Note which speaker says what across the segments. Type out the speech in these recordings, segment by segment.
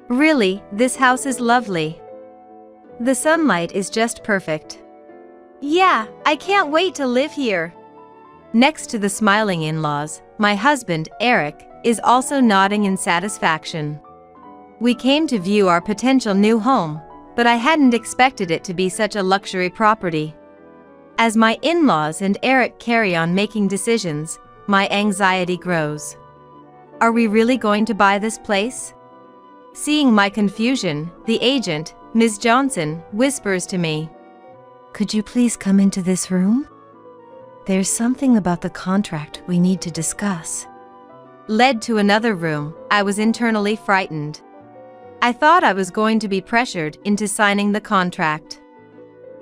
Speaker 1: Really, this house is lovely. The sunlight is just perfect. Yeah, I can't wait to live here. Next to the smiling in-laws, my husband, Eric, is also nodding in satisfaction. We came to view our potential new home, but I hadn't expected it to be such a luxury property. As my in-laws and Eric carry on making decisions, my anxiety grows. Are we really going to buy this place? Seeing my confusion, the agent, Ms. Johnson, whispers to me, "Could you please come into this room? There's something about the contract we need to discuss." Led to another room, I was internally frightened. I thought I was going to be pressured into signing the contract.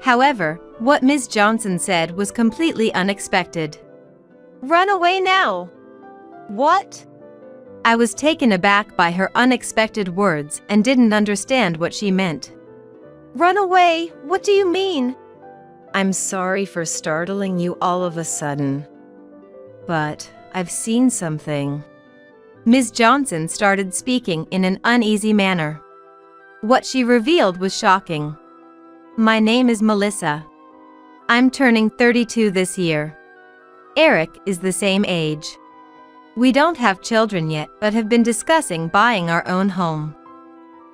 Speaker 1: However, what Ms. Johnson said was completely unexpected. "Run away now." What? I was taken aback by her unexpected words and didn't understand what she meant. "Run away? What do you mean?" "I'm sorry for startling you all of a sudden, but I've seen something." Ms. Johnson started speaking in an uneasy manner. What she revealed was shocking. "My name is Melissa. I'm turning 32 this year. Eric is the same age. We don't have children yet but have been discussing buying our own home.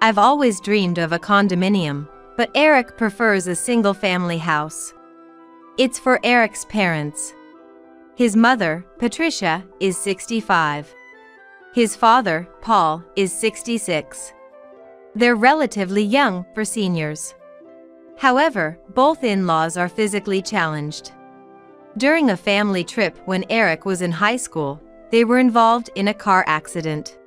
Speaker 1: I've always dreamed of a condominium, but Eric prefers a single-family house. It's for Eric's parents. His mother, Patricia, is 65. His father, Paul, is 66. They're relatively young for seniors. However, both in-laws are physically challenged. During a family trip when Eric was in high school, they were involved in a car accident.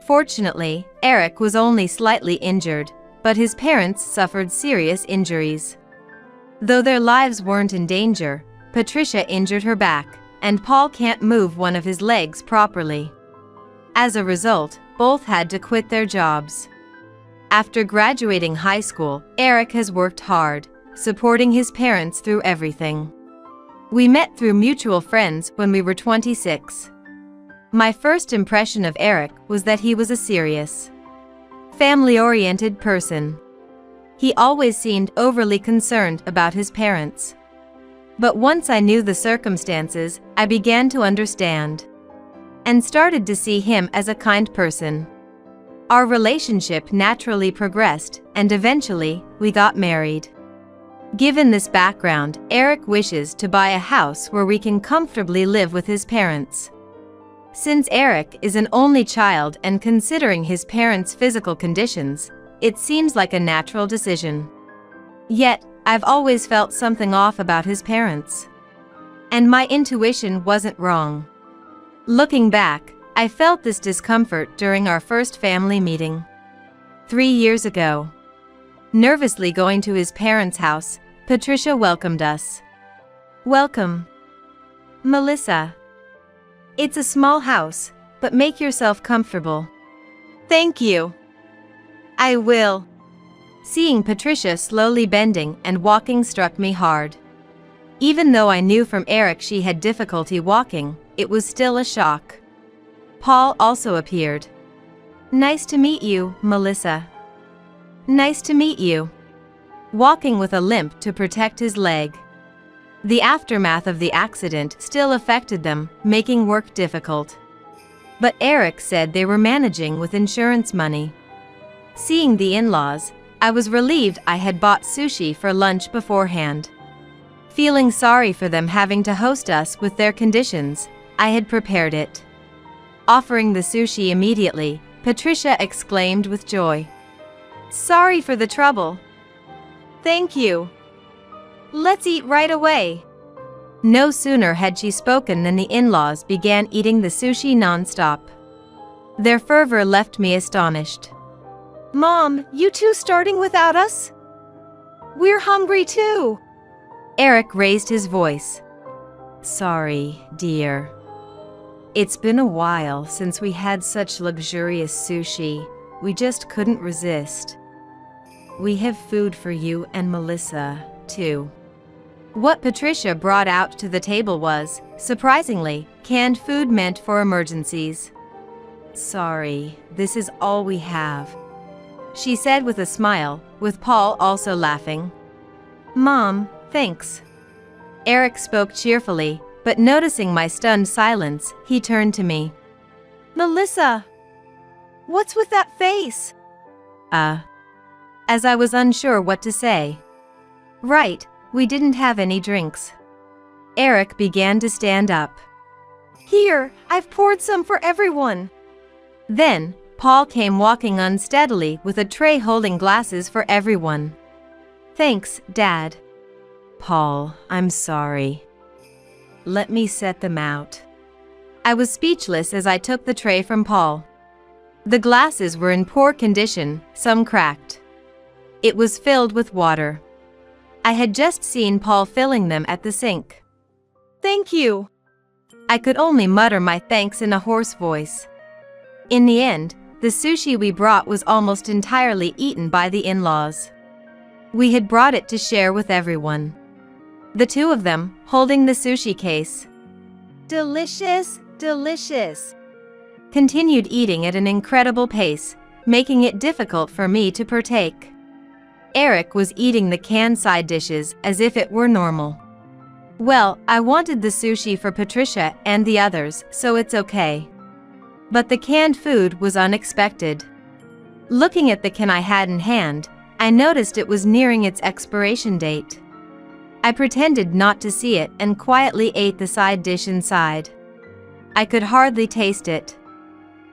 Speaker 1: Fortunately, Eric was only slightly injured, but his parents suffered serious injuries. Though their lives weren't in danger, Patricia injured her back, and Paul can't move one of his legs properly. As a result, both had to quit their jobs. After graduating high school, Eric has worked hard, supporting his parents through everything. We met through mutual friends when we were 26. My first impression of Eric was that he was a serious, family-oriented person. He always seemed overly concerned about his parents. But once I knew the circumstances, I began to understand, and started to see him as a kind person. Our relationship naturally progressed, and eventually, we got married. Given this background, Eric wishes to buy a house where we can comfortably live with his parents. Since Eric is an only child and considering his parents' physical conditions, it seems like a natural decision. Yet, I've always felt something off about his parents. And my intuition wasn't wrong. Looking back, I felt this discomfort during our first family meeting 3 years ago. Nervously going to his parents' house, Patricia welcomed us. "Welcome, Melissa. It's a small house, but make yourself comfortable." "Thank you. I will." Seeing Patricia slowly bending and walking struck me hard. Even though I knew from Eric she had difficulty walking, it was still a shock. Paul also appeared. "Nice to meet you, Melissa." "Nice to meet you." Walking with a limp to protect his leg. The aftermath of the accident still affected them, making work difficult. But Eric said they were managing with insurance money. Seeing the in-laws, I was relieved I had bought sushi for lunch beforehand. Feeling sorry for them having to host us with their conditions, I had prepared it. Offering the sushi immediately, Patricia exclaimed with joy, "Sorry for the trouble." "Thank you. Let's eat right away." No sooner had she spoken than the in-laws began eating the sushi non-stop. Their fervor left me astonished. "Mom, you two starting without us? We're hungry too." Eric raised his voice. "Sorry, dear. It's been a while since we had such luxurious sushi. We just couldn't resist. We have food for you and Melissa, too." What Patricia brought out to the table was, surprisingly, canned food meant for emergencies. "Sorry, this is all we have. she said with a smile, with Paul also laughing. Mom, thanks. Eric spoke cheerfully, but noticing my stunned silence, he turned to me. Melissa! What's with that face? As I was unsure what to say. Right, we didn't have any drinks. Eric began to stand up. Here, I've poured some for everyone. Then, Paul came walking unsteadily with a tray holding glasses for everyone. Thanks, Dad. Paul, I'm sorry. Let me set them out. I was speechless as I took the tray from Paul. The glasses were in poor condition, some cracked. It was filled with water. I had just seen Paul filling them at the sink. Thank you. I could only mutter my thanks in a hoarse voice. In the end, the sushi we brought was almost entirely eaten by the in-laws. We had brought it to share with everyone. The two of them, holding the sushi case. Delicious, delicious. Continued eating at an incredible pace, making it difficult for me to partake. Eric was eating the canned side dishes as if it were normal. Well, I wanted the sushi for Patricia and the others, so it's okay. But the canned food was unexpected. Looking at the can I had in hand, I noticed it was nearing its expiration date. I pretended not to see it and quietly ate the side dish inside. I could hardly taste it.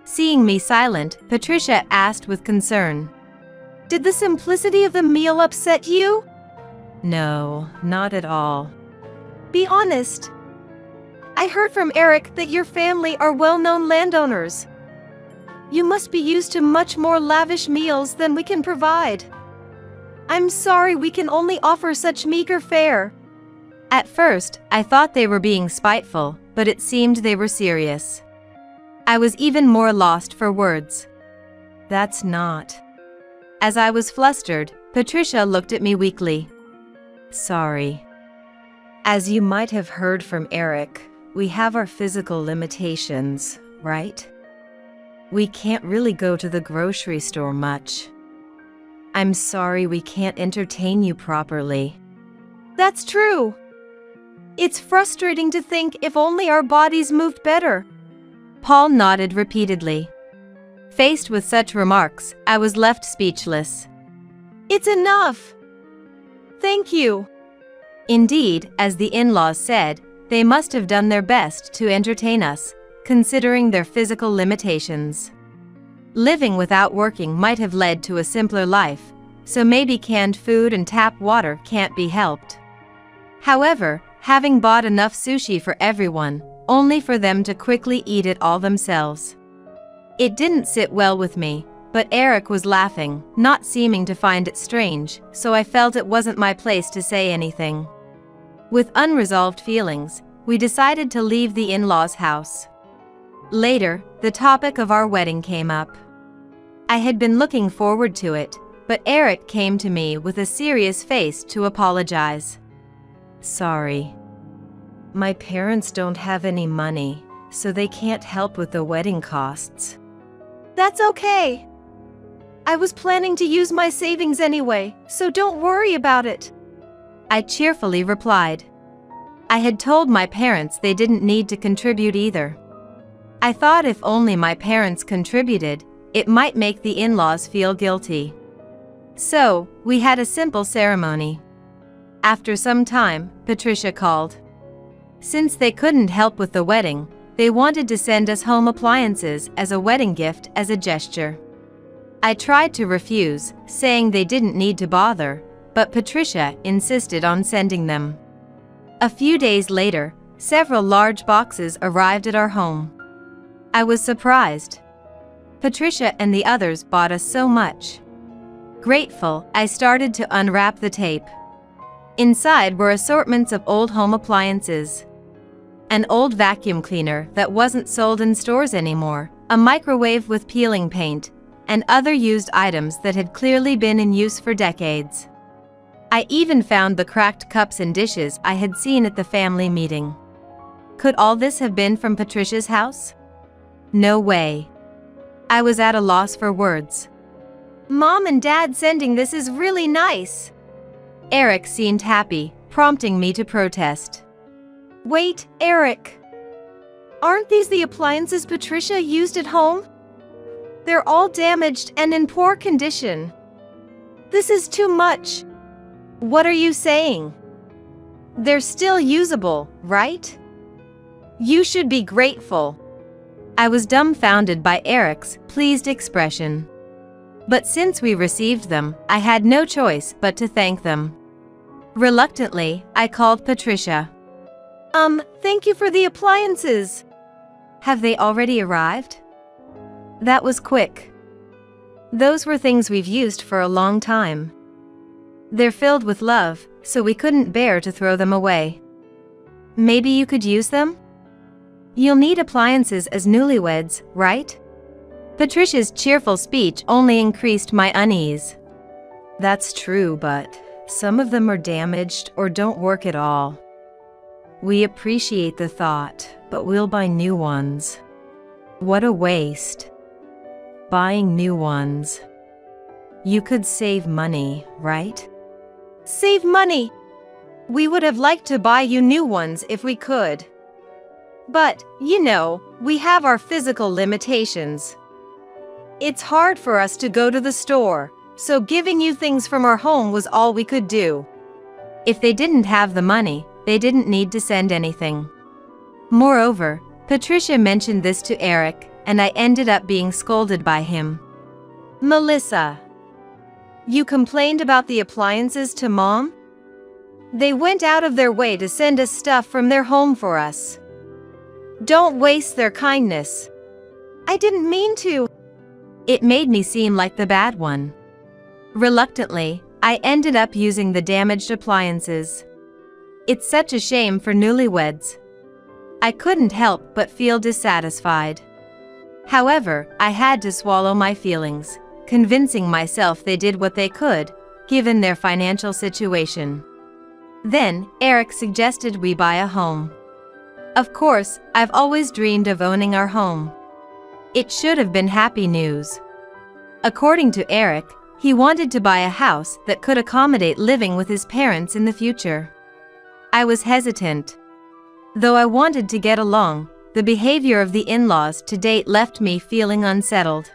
Speaker 1: Seeing me silent, Patricia asked with concern. Did the simplicity of the meal upset you? No, not at all. Be honest. I heard from Eric that your family are well-known landowners. You must be used to much more lavish meals than we can provide. I'm sorry we can only offer such meager fare. At first, I thought they were being spiteful, but it seemed they were serious. I was even more lost for words. That's not. As I was flustered, Patricia looked at me weakly. Sorry. As you might have heard from Eric, we have our physical limitations, right? We can't really go to the grocery store much. I'm sorry we can't entertain you properly. That's true. It's frustrating to think if only our bodies moved better. Paul nodded repeatedly. Faced with such remarks, I was left speechless. It's enough. Thank you. Indeed, as the in-laws said, they must have done their best to entertain us, considering their physical limitations. Living without working might have led to a simpler life, so maybe canned food and tap water can't be helped. However, having bought enough sushi for everyone, only for them to quickly eat it all themselves. It didn't sit well with me, but Eric was laughing, not seeming to find it strange, so I felt it wasn't my place to say anything. With unresolved feelings, we decided to leave the in-laws' house. Later, the topic of our wedding came up. I had been looking forward to it, but Eric came to me with a serious face to apologize. Sorry. My parents don't have any money, so they can't help with the wedding costs. That's okay. I was planning to use my savings anyway, so don't worry about it. I cheerfully replied. I had told my parents they didn't need to contribute either. I thought if only my parents contributed, it might make the in-laws feel guilty. So, we had a simple ceremony. After some time, Patricia called. Since they couldn't help with the wedding, they wanted to send us home appliances as a wedding gift as a gesture. I tried to refuse, saying they didn't need to bother, but Patricia insisted on sending them. A few days later, several large boxes arrived at our home. I was surprised. Patricia and the others bought us so much. Grateful, I started to unwrap the tape. Inside were assortments of old home appliances. An old vacuum cleaner that wasn't sold in stores anymore, a microwave with peeling paint, and other used items that had clearly been in use for decades. I even found the cracked cups and dishes I had seen at the family meeting. Could all this have been from Patricia's house? No way. I was at a loss for words. Mom and Dad sending this is really nice. Eric seemed happy, prompting me to protest. Wait, Eric. Aren't these the appliances Patricia used at home? They're all damaged and in poor condition. This is too much. What are you saying? They're still usable, right? You should be grateful. I was dumbfounded by Eric's pleased expression. But since we received them, I had no choice but to thank them. Reluctantly, I called Patricia. Thank you for the appliances. Have they already arrived? That was quick. Those were things we've used for a long time. They're filled with love, so we couldn't bear to throw them away. Maybe you could use them? You'll need appliances as newlyweds, right? Patricia's cheerful speech only increased my unease. That's true, but some of them are damaged or don't work at all. We appreciate the thought, but we'll buy new ones. What a waste. Buying new ones. You could save money, right? Save money? We would have liked to buy you new ones if we could. But, we have our physical limitations. It's hard for us to go to the store, so giving you things from our home was all we could do. If they didn't have the money, they didn't need to send anything. Moreover, Patricia mentioned this to Eric, and I ended up being scolded by him. Melissa, you complained about the appliances to Mom? They went out of their way to send us stuff from their home for us. Don't waste their kindness. I didn't mean to. It made me seem like the bad one. Reluctantly, I ended up using the damaged appliances. It's such a shame for newlyweds. I couldn't help but feel dissatisfied. However, I had to swallow my feelings, convincing myself they did what they could, given their financial situation. Then, Eric suggested we buy a home. Of course, I've always dreamed of owning our home. It should have been happy news. According to Eric, he wanted to buy a house that could accommodate living with his parents in the future. I was hesitant. Though I wanted to get along, the behavior of the in-laws to date left me feeling unsettled.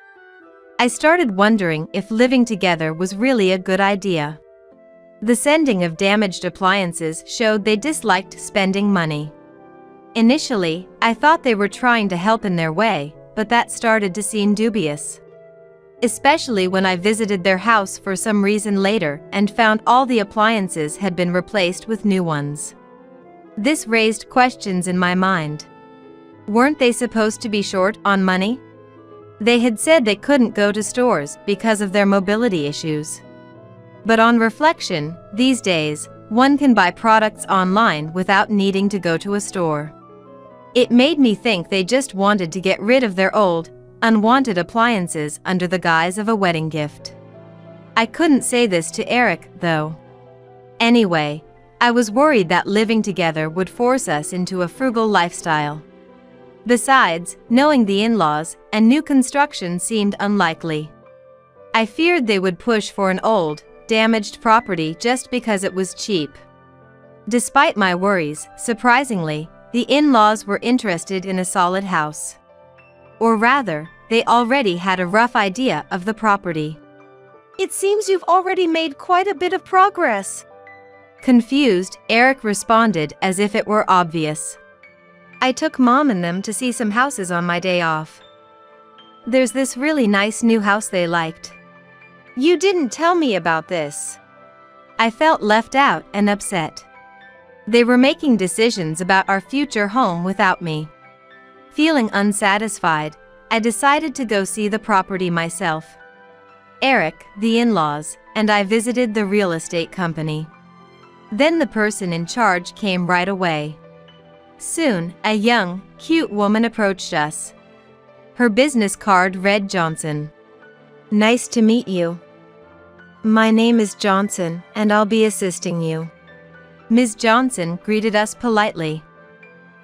Speaker 1: I started wondering if living together was really a good idea. The sending of damaged appliances showed they disliked spending money. Initially, I thought they were trying to help in their way, but that started to seem dubious. Especially when I visited their house for some reason later and found all the appliances had been replaced with new ones. This raised questions in my mind. Weren't they supposed to be short on money? They had said they couldn't go to stores because of their mobility issues. But on reflection, these days, one can buy products online without needing to go to a store. It made me think they just wanted to get rid of their old, unwanted appliances under the guise of a wedding gift. I couldn't say this to Eric, though. Anyway, I was worried that living together would force us into a frugal lifestyle. Besides, knowing the in-laws and new construction seemed unlikely. I feared they would push for an old, damaged property just because it was cheap. Despite my worries, surprisingly, the in-laws were interested in a solid house. Or rather, they already had a rough idea of the property. It seems you've already made quite a bit of progress. Confused, Eric responded as if it were obvious. I took Mom and them to see some houses on my day off. There's this really nice new house they liked. You didn't tell me about this. I felt left out and upset. They were making decisions about our future home without me. Feeling unsatisfied, I decided to go see the property myself. Eric, the in-laws, and I visited the real estate company. Then the person in charge came right away. Soon, a young, cute woman approached us. Her business card read Johnson. Nice to meet you. My name is Johnson, and I'll be assisting you. Ms. Johnson greeted us politely.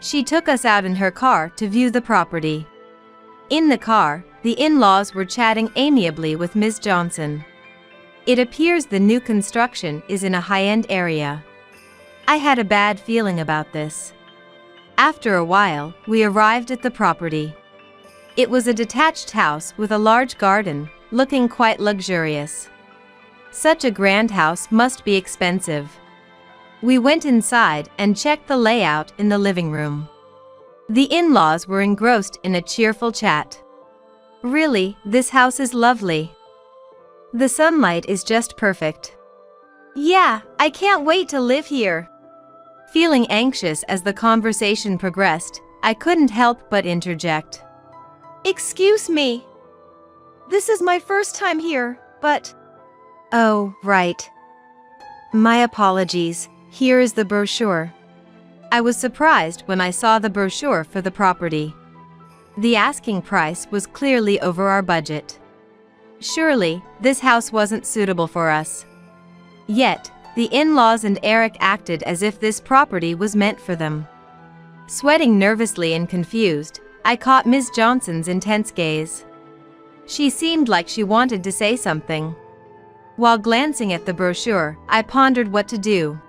Speaker 1: She took us out in her car to view the property. In the car, the in-laws were chatting amiably with Ms. Johnson. It appears the new construction is in a high-end area. I had a bad feeling about this. After a while, we arrived at the property. It was a detached house with a large garden, looking quite luxurious. Such a grand house must be expensive. We went inside and checked the layout in the living room. The in-laws were engrossed in a cheerful chat. Really, this house is lovely. The sunlight is just perfect. Yeah, I can't wait to live here. Feeling anxious as the conversation progressed, I couldn't help but interject. Excuse me. This is my first time here, but... Oh, right. My apologies. Here is the brochure. I was surprised when I saw the brochure for the property. The asking price was clearly over our budget. Surely, this house wasn't suitable for us. Yet, the in-laws and Eric acted as if this property was meant for them. Sweating nervously and confused, I caught Ms. Johnson's intense gaze. She seemed like she wanted to say something. While glancing at the brochure, I pondered what to do.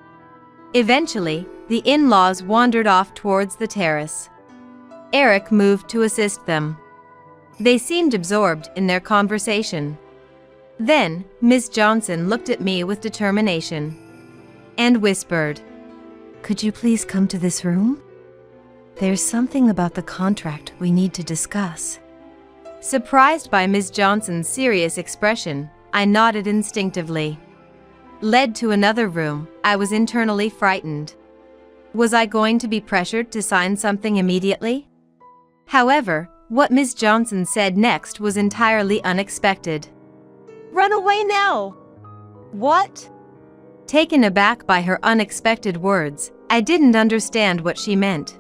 Speaker 1: Eventually, the in-laws wandered off towards the terrace. Eric moved to assist them. They seemed absorbed in their conversation. Then, Ms. Johnson looked at me with determination and whispered, "Could you please come to this room? There's something about the contract we need to discuss." Surprised by Ms. Johnson's serious expression, I nodded instinctively. Led to another room, I was internally frightened. Was I going to be pressured to sign something immediately? However, what Ms. Johnson said next was entirely unexpected. "Run away now!" What? Taken aback by her unexpected words, I didn't understand what she meant.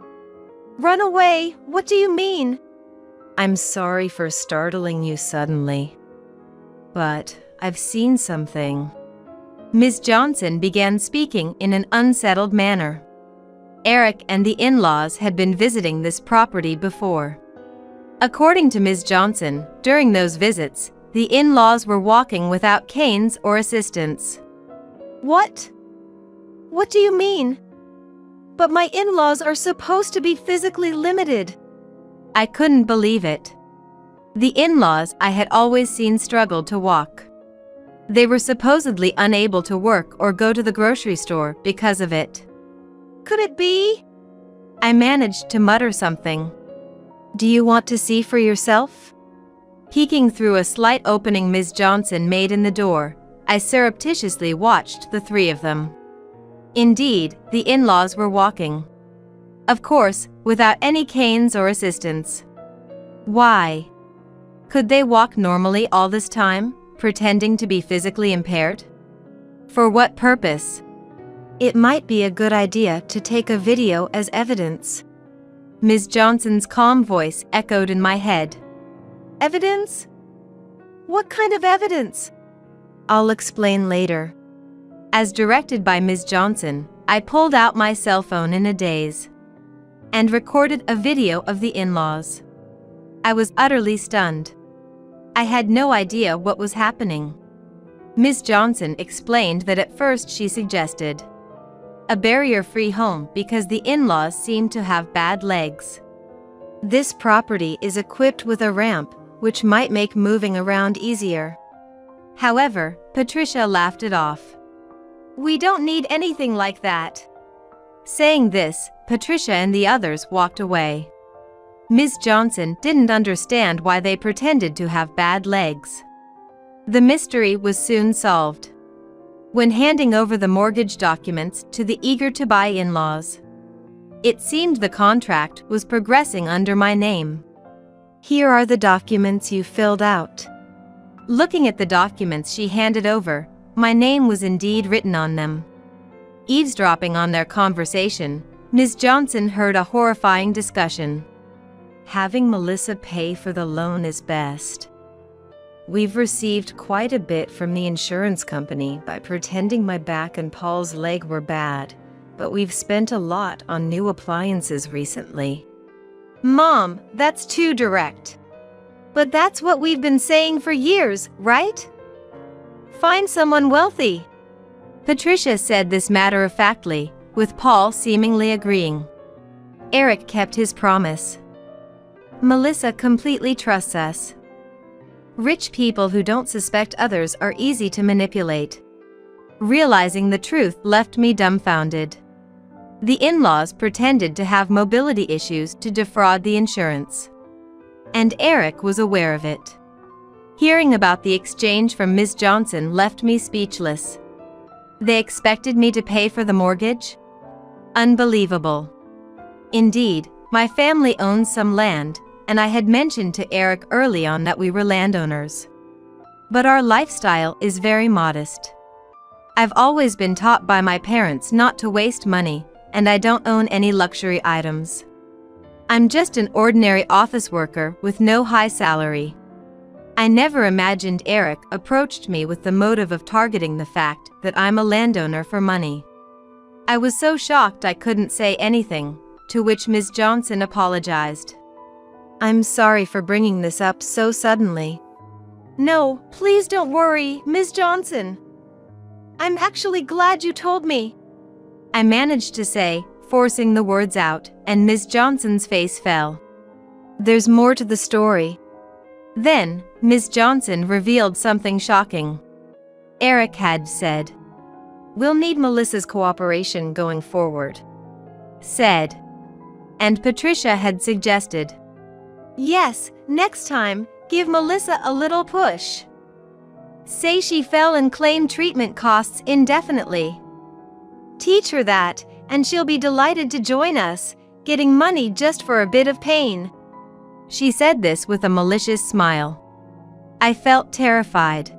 Speaker 1: Run away? What do you mean? I'm sorry for startling you suddenly, but I've seen something. Ms. Johnson began speaking in an unsettled manner. Eric and the in-laws had been visiting this property before. According to Ms. Johnson, during those visits, the in-laws were walking without canes or assistance. What? What do you mean? But my in-laws are supposed to be physically limited. I couldn't believe it. The in-laws I had always seen struggled to walk. They were supposedly unable to work or go to the grocery store because of it. Could it be? I managed to mutter something. Do you want to see for yourself? Peeking through a slight opening Ms. Johnson made in the door, I surreptitiously watched the three of them. Indeed, the in-laws were walking. Of course, without any canes or assistance. Why? Could they walk normally all this time, pretending to be physically impaired? For what purpose? It might be a good idea to take a video as evidence. Ms. Johnson's calm voice echoed in my head. Evidence? What kind of evidence? I'll explain later. As directed by Ms. Johnson, I pulled out my cell phone in a daze and recorded a video of the in-laws. I was utterly stunned. I had no idea what was happening. Ms. Johnson explained that at first she suggested a barrier-free home because the in-laws seemed to have bad legs. This property is equipped with a ramp, which might make moving around easier. However, Patricia laughed it off. We don't need anything like that. Saying this, Patricia and the others walked away. Ms. Johnson didn't understand why they pretended to have bad legs. The mystery was soon solved. When handing over the mortgage documents to the eager-to-buy in-laws, it seemed the contract was progressing under my name. Here are the documents you filled out. Looking at the documents she handed over, my name was indeed written on them. Eavesdropping on their conversation, Ms. Johnson heard a horrifying discussion. Having Melissa pay for the loan is best. We've received quite a bit from the insurance company by pretending my back and Paul's leg were bad, but we've spent a lot on new appliances recently. Mom, that's too direct. But that's what we've been saying for years, right? Find someone wealthy. Patricia said this matter-of-factly, with Paul seemingly agreeing. Eric kept his promise. Melissa completely trusts us. Rich people who don't suspect others are easy to manipulate. Realizing the truth left me dumbfounded. The in-laws pretended to have mobility issues to defraud the insurance. And Eric was aware of it. Hearing about the exchange from Ms. Johnson left me speechless. They expected me to pay for the mortgage? Unbelievable. Indeed, my family owns some land, and I had mentioned to Eric early on that we were landowners. But our lifestyle is very modest. I've always been taught by my parents not to waste money, and I don't own any luxury items. I'm just an ordinary office worker with no high salary. I never imagined Eric approached me with the motive of targeting the fact that I'm a landowner for money. I was so shocked I couldn't say anything, to which Ms. Johnson apologized. I'm sorry for bringing this up so suddenly. No, please don't worry, Ms. Johnson. I'm actually glad you told me. I managed to say, forcing the words out, and Ms. Johnson's face fell. There's more to the story. Then, Ms. Johnson revealed something shocking. Eric had said, "We'll need Melissa's cooperation going forward," said. And Patricia had suggested, "Yes, next time, give Melissa a little push. Say she fell and claim treatment costs indefinitely. Teach her that, and she'll be delighted to join us, getting money just for a bit of pain." She said this with a malicious smile. I felt terrified.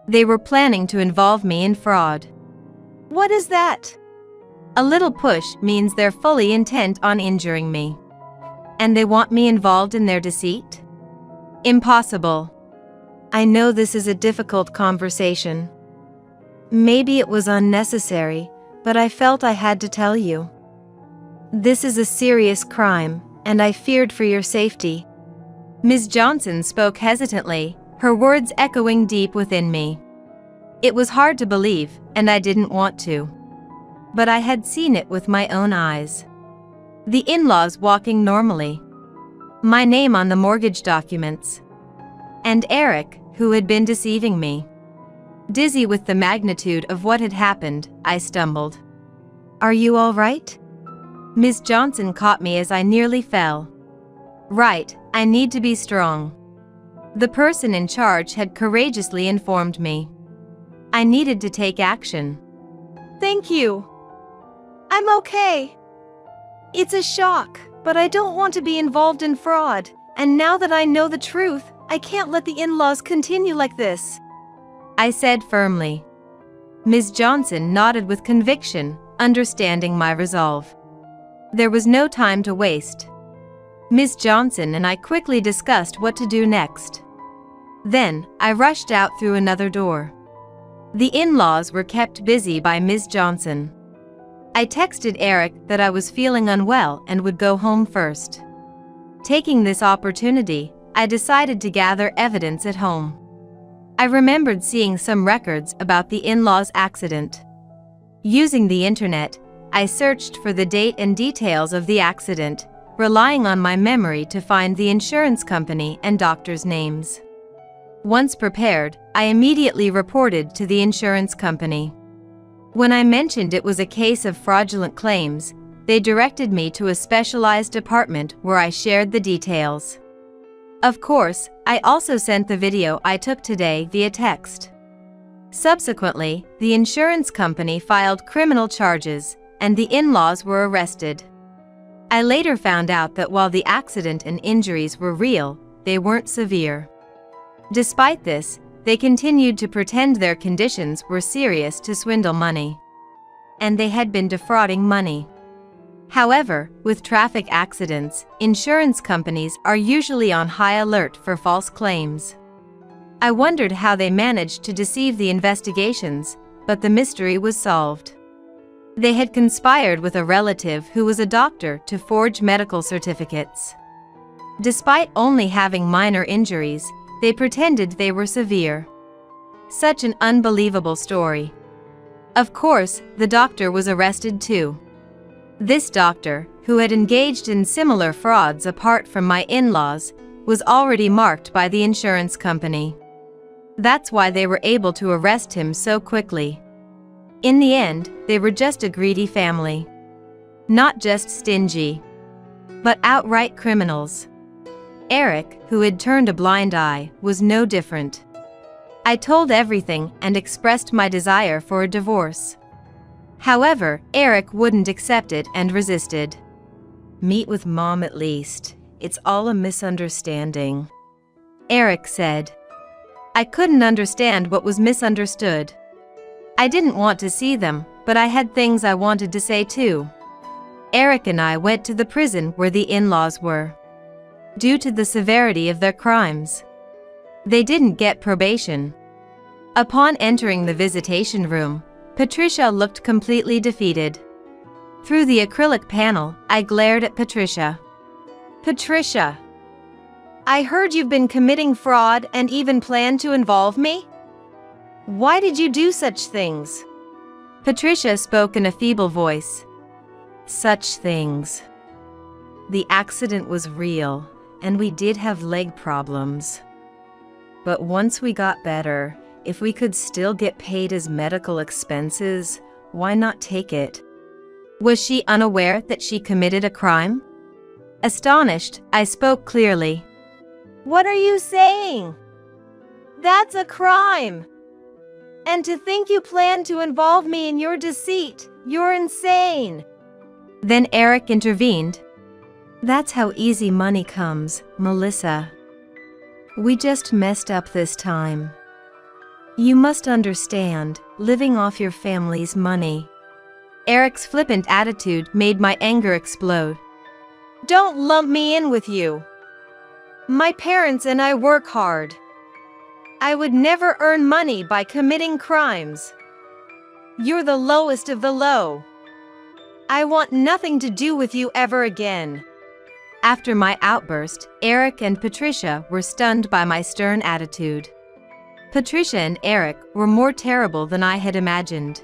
Speaker 1: They were planning to involve me in fraud. What is that? A little push means they're fully intent on injuring me. And they want me involved in their deceit? Impossible. I know this is a difficult conversation. Maybe it was unnecessary, but I felt I had to tell you. This is a serious crime, and I feared for your safety. Ms. Johnson spoke hesitantly, her words echoing deep within me. It was hard to believe, and I didn't want to. But I had seen it with my own eyes. The in-laws walking normally. My name on the mortgage documents. And Eric, who had been deceiving me. Dizzy with the magnitude of what had happened, I stumbled. Are you all right? Ms. Johnson caught me as I nearly fell. Right, I need to be strong. The person in charge had courageously informed me. I needed to take action. Thank you. I'm okay. It's a shock, but I don't want to be involved in fraud, and now that I know the truth, I can't let the in-laws continue like this, I said firmly. Ms. Johnson nodded with conviction, understanding my resolve. There was no time to waste. Ms. Johnson and I quickly discussed what to do next. Then, I rushed out through another door. The in-laws were kept busy by Ms. Johnson. I texted Eric that I was feeling unwell and would go home first. Taking this opportunity, I decided to gather evidence at home. I remembered seeing some records about the in-laws' accident. Using the internet, I searched for the date and details of the accident, relying on my memory to find the insurance company and doctors' names. Once prepared, I immediately reported to the insurance company. When I mentioned it was a case of fraudulent claims, they directed me to a specialized department where I shared the details. Of course, I also sent the video I took today via text. Subsequently, the insurance company filed criminal charges, and the in-laws were arrested. I later found out that while the accident and injuries were real, they weren't severe. Despite this, they continued to pretend their conditions were serious to swindle money. And they had been defrauding money. However, with traffic accidents, insurance companies are usually on high alert for false claims. I wondered how they managed to deceive the investigations, but the mystery was solved. They had conspired with a relative who was a doctor to forge medical certificates. Despite only having minor injuries, they pretended they were severe. Such an unbelievable story. Of course, the doctor was arrested too. This doctor, who had engaged in similar frauds apart from my in-laws, was already marked by the insurance company. That's why they were able to arrest him so quickly. In the end, they were just a greedy family. Not just stingy, but outright criminals. Eric, who had turned a blind eye, was no different. I told everything and expressed my desire for a divorce. However, Eric wouldn't accept it and resisted. "Meet with Mom at least. It's all a misunderstanding," Eric said. I couldn't understand what was misunderstood. I didn't want to see them, but I had things I wanted to say too. Eric and I went to the prison where the in-laws were. Due to the severity of their crimes, they didn't get probation. Upon entering the visitation room, Patricia looked completely defeated. Through the acrylic panel, I glared at Patricia. "Patricia, I heard you've been committing fraud and even planned to involve me? Why did you do such things?" Patricia spoke in a feeble voice. "Such things. The accident was real, and we did have leg problems. But once we got better, if we could still get paid as medical expenses, why not take it?" Was she unaware that she committed a crime? Astonished, I spoke clearly. "What are you saying? That's a crime! And to think you planned to involve me in your deceit, you're insane!" Then Eric intervened. "That's how easy money comes, Melissa. We just messed up this time. You must understand, living off your family's money." Eric's flippant attitude made my anger explode. "Don't lump me in with you. My parents and I work hard. I would never earn money by committing crimes. You're the lowest of the low. I want nothing to do with you ever again." After my outburst, Eric and Patricia were stunned by my stern attitude. Patricia and Eric were more terrible than I had imagined.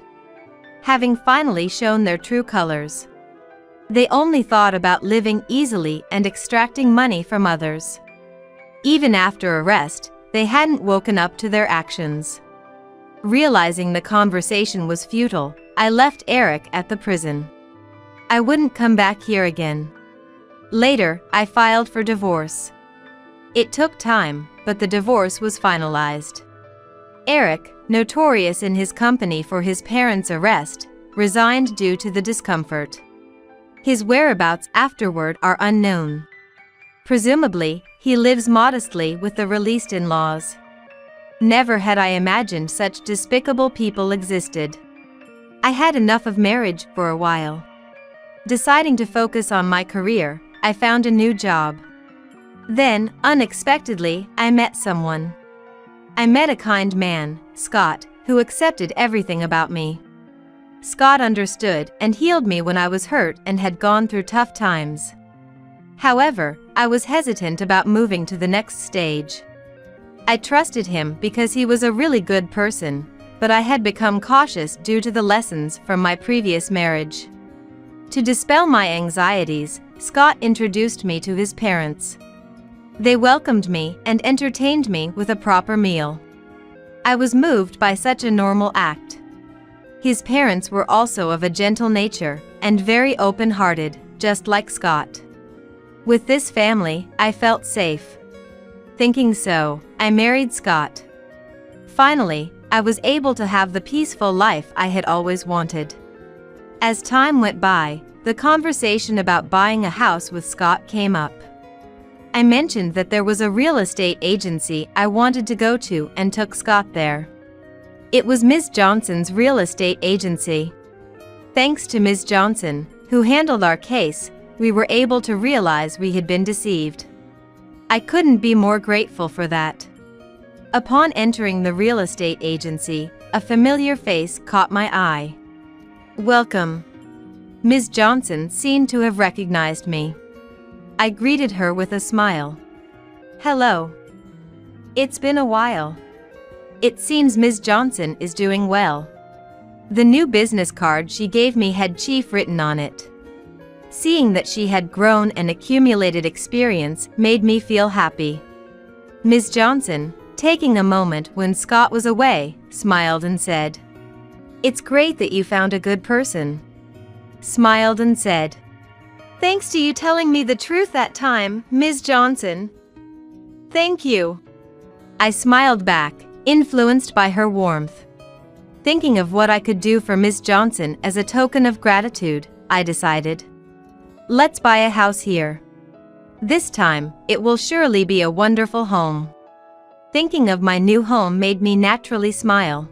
Speaker 1: Having finally shown their true colors, they only thought about living easily and extracting money from others. Even after arrest, they hadn't woken up to their actions. Realizing the conversation was futile, I left Eric at the prison. I wouldn't come back here again. Later, I filed for divorce. It took time, but the divorce was finalized. Eric, notorious in his company for his parents' arrest, resigned due to the discomfort. His whereabouts afterward are unknown. Presumably, he lives modestly with the released in-laws. Never had I imagined such despicable people existed. I had enough of marriage for a while. Deciding to focus on my career, I found a new job. Then, unexpectedly, I met someone. I met a kind man, Scott, who accepted everything about me. Scott understood and healed me when I was hurt and had gone through tough times. However, I was hesitant about moving to the next stage. I trusted him because he was a really good person, but I had become cautious due to the lessons from my previous marriage. To dispel my anxieties, Scott introduced me to his parents. They welcomed me and entertained me with a proper meal. I was moved by such a normal act. His parents were also of a gentle nature and very open-hearted, just like Scott. With this family, I felt safe. Thinking so, I married Scott. Finally, I was able to have the peaceful life I had always wanted. As time went by, the conversation about buying a house with Scott came up. I mentioned that there was a real estate agency I wanted to go to and took Scott there. It was Ms. Johnson's real estate agency. Thanks to Ms. Johnson, who handled our case, we were able to realize we had been deceived. I couldn't be more grateful for that. Upon entering the real estate agency, a familiar face caught my eye. "Welcome." Ms. Johnson seemed to have recognized me. I greeted her with a smile. Hello. It's been a while. It seems Ms. Johnson is doing well. The new business card she gave me had Chief written on it. Seeing that she had grown and accumulated experience made me feel happy. Ms. Johnson, taking a moment when Scott was away, smiled and said, "It's great that you found a good person." Smiled and said, "Thanks to you telling me the truth that time, Ms. Johnson." "Thank you." I smiled back, influenced by her warmth. Thinking of what I could do for Ms. Johnson as a token of gratitude, I decided, let's buy a house here. This time, it will surely be a wonderful home. Thinking of my new home made me naturally smile.